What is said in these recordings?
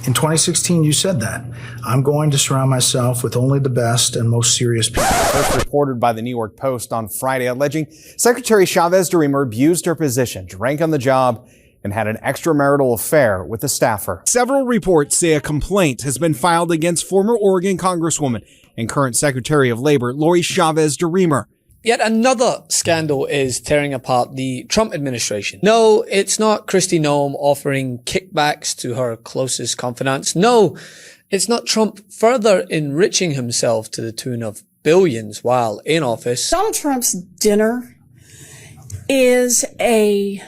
In 2016, you said that. I'm going to surround myself with only the best and most serious people. First reported by the New York Post on Friday, alleging Secretary Chavez de Remer abused her position, drank on the job, and had an extramarital affair with a staffer. Several reports say a complaint has been filed against former Oregon Congresswoman and current Secretary of Labor, Lori Chavez de Remer. Yet another scandal is tearing apart the Trump administration. No, it's not Kristi Noem offering kickbacks to her closest confidants. No, it's not Trump further enriching himself to the tune of billions while in office. Donald Trump's dinner is an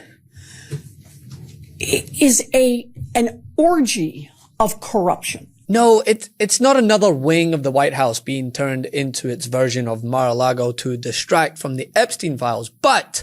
orgy of corruption. No, it's not another wing of the White House being turned into its version of Mar-a-Lago to distract from the Epstein files, but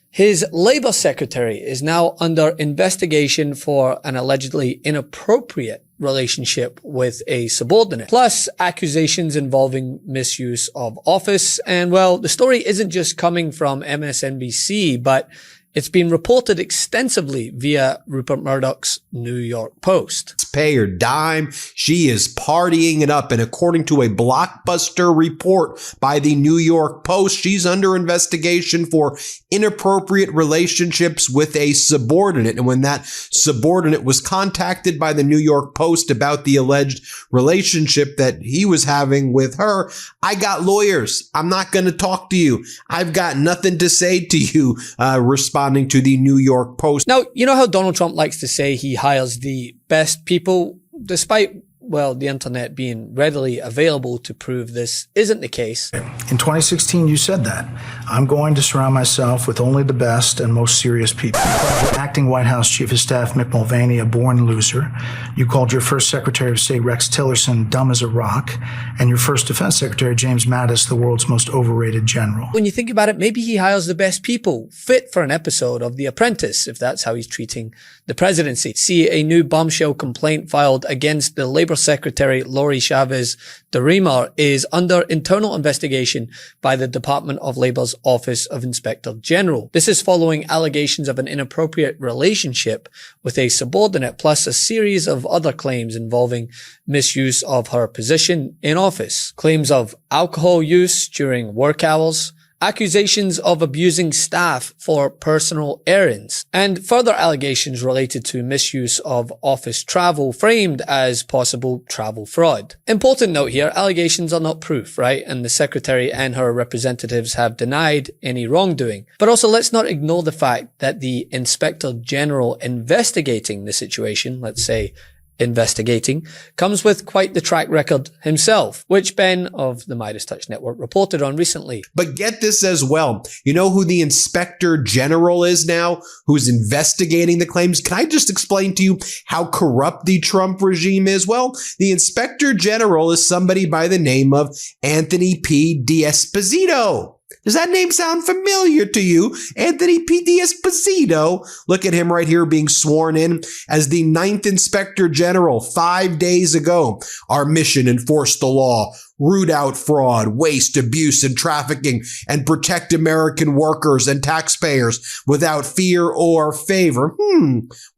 his labor secretary is now under investigation for an allegedly inappropriate relationship with a subordinate, plus accusations involving misuse of office. And well, the story isn't just coming from MSNBC, but it's been reported extensively via Rupert Murdoch's New York Post. Pay her dime. She is partying it up. And according to a blockbuster report by the New York Post, she's under investigation for inappropriate relationships with a subordinate. And when that subordinate was contacted by the New York Post about the alleged relationship that he was having with her, I got lawyers. I'm not going to talk to you. I've got nothing to say to you, responding to the New York Post. Now, you know how Donald Trump likes to say he hires the best people, despite, well, the internet being readily available to prove this isn't the case. In 2016, you said that. I'm going to surround myself with only the best and most serious people. You called your acting White House Chief of Staff, Mick Mulvaney, a born loser. You called your first Secretary of State, Rex Tillerson, dumb as a rock. And your first Defense Secretary, James Mattis, the world's most overrated general. When you think about it, maybe he hires the best people, fit for an episode of The Apprentice, if that's how he's treating the presidency. See a new bombshell complaint filed against the Labor Secretary, Lori Chavez de Remer, is under internal investigation by the Department of Labor's Office of Inspector General. This is following allegations of an inappropriate relationship with a subordinate, plus a series of other claims involving misuse of her position in office. Claims of alcohol use during work hours, accusations of abusing staff for personal errands, and further allegations related to misuse of office travel framed as possible travel fraud. Important note here, allegations are not proof, right? And the secretary and her representatives have denied any wrongdoing. But also, let's not ignore the fact that the Inspector General investigating the situation, let's say investigating, comes with quite the track record himself, which Ben of the MeidasTouch network reported on recently. But get this as well. You know who the Inspector General is now, who's investigating the claims? Can I just explain to you how corrupt the Trump regime is? Well, the Inspector General is somebody by the name of Anthony P. D'Esposito. Does that name sound familiar to you? Anthony P. D'Esposito. Look at him right here being sworn in as the 9th Inspector General 5 days ago. Our mission: enforce the law, root out fraud, waste, abuse, and trafficking, and protect American workers and taxpayers without fear or favor.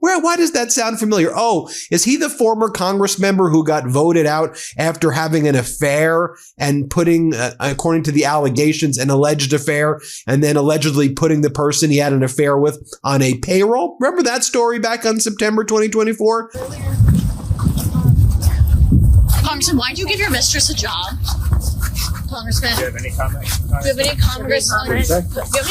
Why does that sound familiar? Oh, is he the former Congress member who got voted out after having an affair and putting, according to the allegations, an alleged affair, and then allegedly putting the person he had an affair with on a payroll? Remember that story back on September 2024? Congressman, why did you give your mistress a job? Congressman, Do you have any comment? do you have any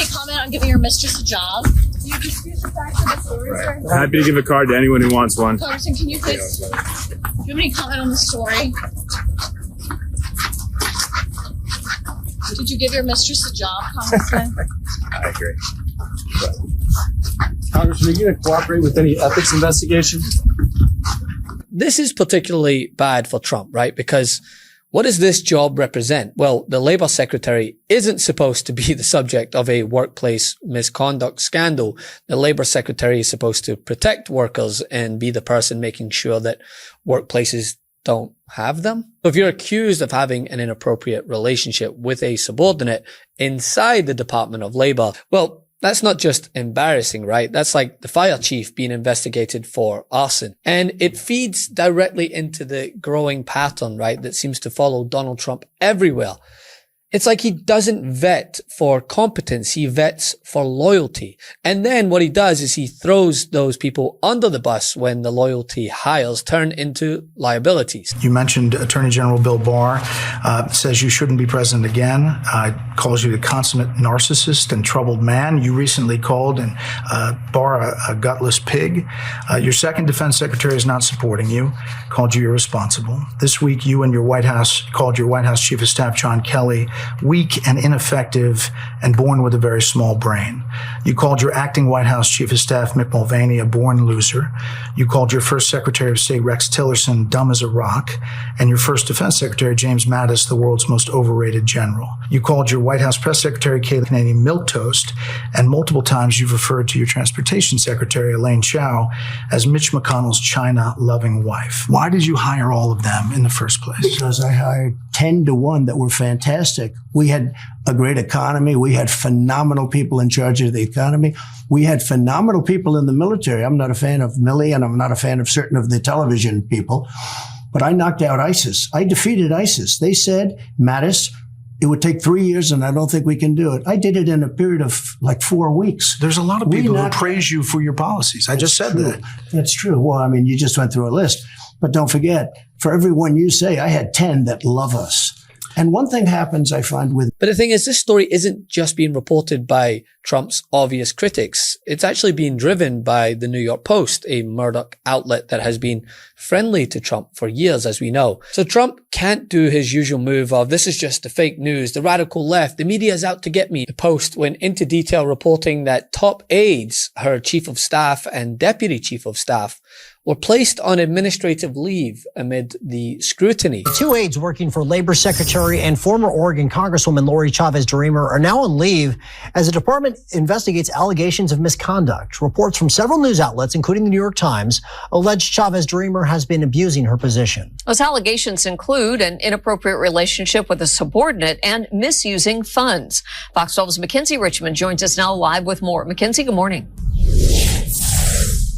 comment on giving your mistress a job? Do you dispute the fact of the story, sir? Happy to give a card to anyone who wants one. Congressman, can you please, do you have any comment on the story? Did you give your mistress a job, Congressman? I agree. Congressman, are you going to cooperate with any ethics investigation? This is particularly bad for Trump, right? Because what does this job represent? Well, the labor secretary isn't supposed to be the subject of a workplace misconduct scandal. The labor secretary is supposed to protect workers and be the person making sure that workplaces don't have them. So if you're accused of having an inappropriate relationship with a subordinate inside the Department of Labor, well, That's not just embarrassing, right? That's like the fire chief being investigated for arson. And it feeds directly into the growing pattern, right, that seems to follow Donald Trump everywhere. It's like he doesn't vet for competence. He vets for loyalty. And then what he does is he throws those people under the bus when the loyalty hires turn into liabilities. You mentioned Attorney General Bill Barr says you shouldn't be president again, calls you the consummate narcissist and troubled man. You recently called Barr a gutless pig. Your second defense secretary is not supporting you, called you irresponsible. This week, you and your White House called your White House Chief of Staff, John Kelly, weak and ineffective and born with a very small brain. You called your acting White House Chief of Staff, Mick Mulvaney, a born loser. You called your first Secretary of State, Rex Tillerson, dumb as a rock, and your first Defense Secretary, James Mattis, the world's most overrated general. You called your White House Press Secretary, Kayleigh Canadian, milquetoast, and multiple times you've referred to your Transportation Secretary, Elaine Chao, as Mitch McConnell's China-loving wife. Why did you hire all of them in the first place? Because I hired 10 to 1 that were fantastic. We had a great economy. We had phenomenal people in charge of the economy. We had phenomenal people in the military. I'm not a fan of Milley, and I'm not a fan of certain of the television people, but I knocked out ISIS. I defeated ISIS. They said, Mattis, it would take 3 years, and I don't think we can do it. I did it in a period of like 4 weeks. There's a lot of people who praise you for your policies. I just said that. That's true. Well, I mean, you just went through a list. But don't forget, for every one you say, I had 10 that love us. And one thing happens, I find, with... But the thing is, this story isn't just being reported by Trump's obvious critics. It's actually being driven by the New York Post, a Murdoch outlet that has been friendly to Trump for years, as we know. So Trump can't do his usual move of, this is just the fake news, the radical left, the media is out to get me. The Post went into detail reporting that top aides, her chief of staff and deputy chief of staff, were placed on administrative leave amid the scrutiny. 2 aides working for Labor Secretary and former Oregon Congresswoman Lori Chavez-DeRemer are now on leave as the department investigates allegations of misconduct. Reports from several news outlets, including the New York Times, allege Chavez-DeRemer has been abusing her position. Those allegations include an inappropriate relationship with a subordinate and misusing funds. Fox 12's Mackenzie Richmond joins us now live with more. Mackenzie, good morning.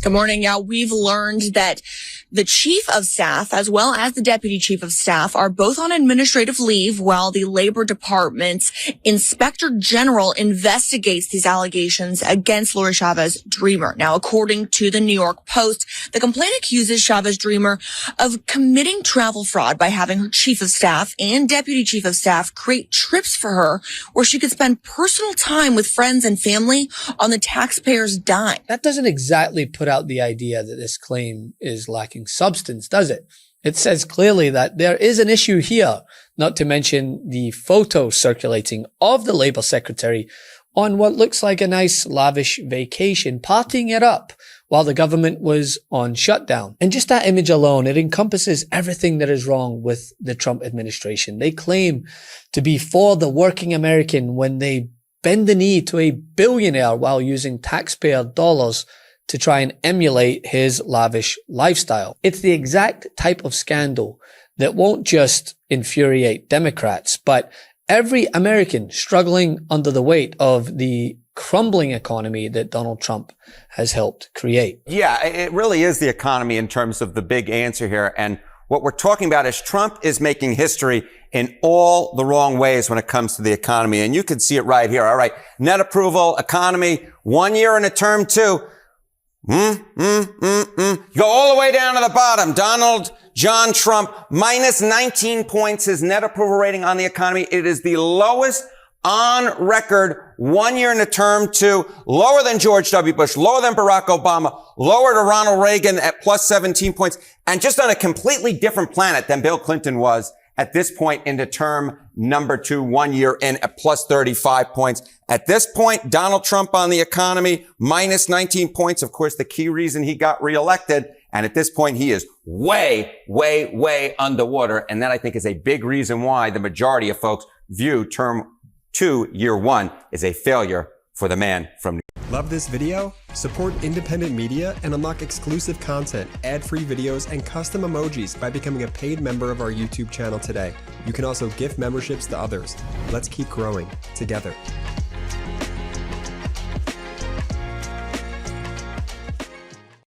Good morning. Now, we've learned that the chief of staff as well as the deputy chief of staff are both on administrative leave while the Labor Department's inspector general investigates these allegations against Lori Chavez-DeRemer. Now, according to the New York Post, the complaint accuses Chavez-DeRemer of committing travel fraud by having her chief of staff and deputy chief of staff create trips for her where she could spend personal time with friends and family on the taxpayer's dime. That doesn't exactly put out the idea that this claim is lacking substance, does it? It says clearly that there is an issue here, not to mention the photo circulating of the Labor Secretary on what looks like a nice lavish vacation, partying it up while the government was on shutdown. And just that image alone, it encompasses everything that is wrong with the Trump administration. They claim to be for the working American when they bend the knee to a billionaire while using taxpayer dollars to try and emulate his lavish lifestyle. It's the exact type of scandal that won't just infuriate Democrats, but every American struggling under the weight of the crumbling economy that Donald Trump has helped create. Yeah, it really is the economy in terms of the big answer here. And what we're talking about is Trump is making history in all the wrong ways when it comes to the economy. And you can see it right here. All right. Net approval, economy, 1 year in a term, too. You go all the way down to the bottom. Donald John Trump, minus 19 points, his net approval rating on the economy. It is the lowest on record 1 year in a term, too. Lower than George W. Bush, lower than Barack Obama, lower to Ronald Reagan at plus 17 points, and just on a completely different planet than Bill Clinton was at this point into term number 2, 1 year in at plus 35 points. At this point, Donald Trump on the economy, minus 19 points. Of course, the key reason he got reelected. And at this point, he is way, way, way underwater. And that, I think, is a big reason why the majority of folks view term 2, year 1, is a failure for the man from New York. Love this video? Support independent media and unlock exclusive content, ad-free videos, and custom emojis by becoming a paid member of our YouTube channel today. You can also gift memberships to others. Let's keep growing together.